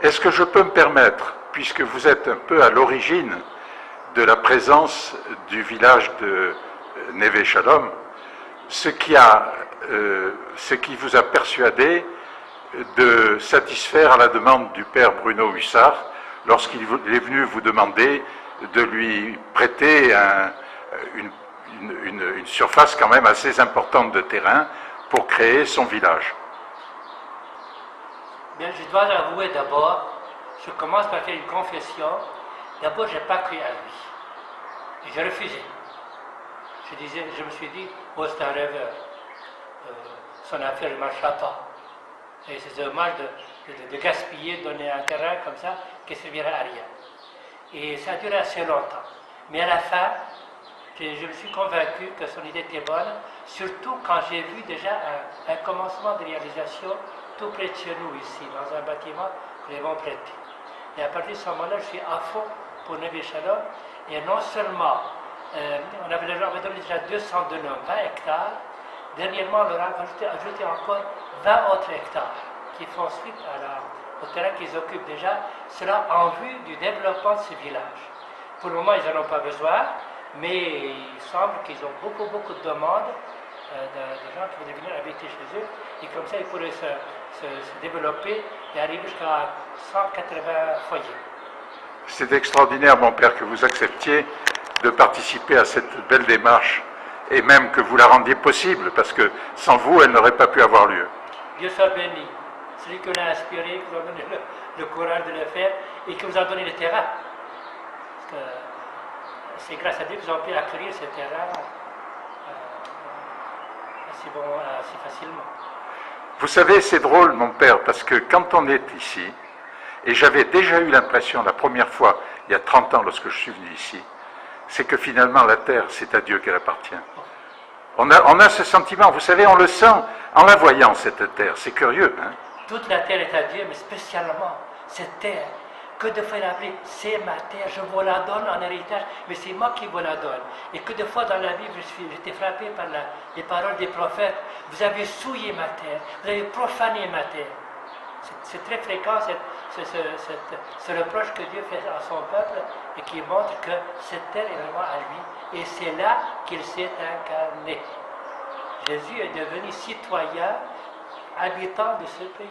Est-ce que je peux me permettre, puisque vous êtes un peu à l'origine de la présence du village de Neve Shalom, ce qui vous a persuadé de satisfaire à la demande du père Bruno Hussard lorsqu'il est venu vous demander de lui prêter une surface quand même assez importante de terrain pour créer son village. Bien, je dois avouer d'abord, je commence par faire une confession. D'abord, je n'ai pas cru à lui. Et j'ai refusé. Je me suis dit, oh, c'est un rêveur. Son affaire ne marchera pas. Et c'est dommage de gaspiller, donner un terrain comme ça, qui ne servira à rien. Et ça a duré assez longtemps. Mais à la fin, je me suis convaincu que son idée était bonne, surtout quand j'ai vu déjà un commencement de réalisation tout près de chez nous ici, dans un bâtiment que nous avons prêté. Et à partir de ce moment-là, je suis à fond pour Neve Shalom. Et non seulement, on avait donné déjà 220 hectares, dernièrement, on leur a ajouté encore 20 autres hectares qui font suite au terrain qu'ils occupent déjà, cela en vue du développement de ce village. Pour le moment, ils n'en ont pas besoin, mais il semble qu'ils ont beaucoup de demandes de gens qui voudraient venir habiter chez eux, et comme ça, ils pourraient se développer et arriver jusqu'à 180 foyers. C'est extraordinaire, mon père, que vous acceptiez de participer à cette belle démarche, et même que vous la rendiez possible, parce que sans vous, elle n'aurait pas pu avoir lieu. Dieu soit béni. Celui qui nous a inspiré, qui nous a donné le courage de le faire, et qui nous a donné le terrain. Parce que c'est grâce à Dieu qu'ils ont pu acquérir ce terrain assez facilement. Vous savez, c'est drôle, mon père, parce que quand on est ici, et j'avais déjà eu l'impression la première fois, il y a 30 ans, lorsque je suis venu ici, c'est que finalement la terre, c'est à Dieu qu'elle appartient. On a ce sentiment, vous savez, on le sent en la voyant, cette terre. C'est curieux, hein? Toute la terre est à Dieu, mais spécialement cette terre. Que de fois il a appelé, c'est ma terre, je vous la donne en héritage, mais c'est moi qui vous la donne. Et que de fois dans la Bible, j'étais frappé par les paroles des prophètes. Vous avez souillé ma terre, vous avez profané ma terre. C'est très fréquent ce reproche que Dieu fait à son peuple et qui montre que cette terre est vraiment à lui. Et c'est là qu'il s'est incarné. Jésus est devenu citoyen, habitant de ce pays.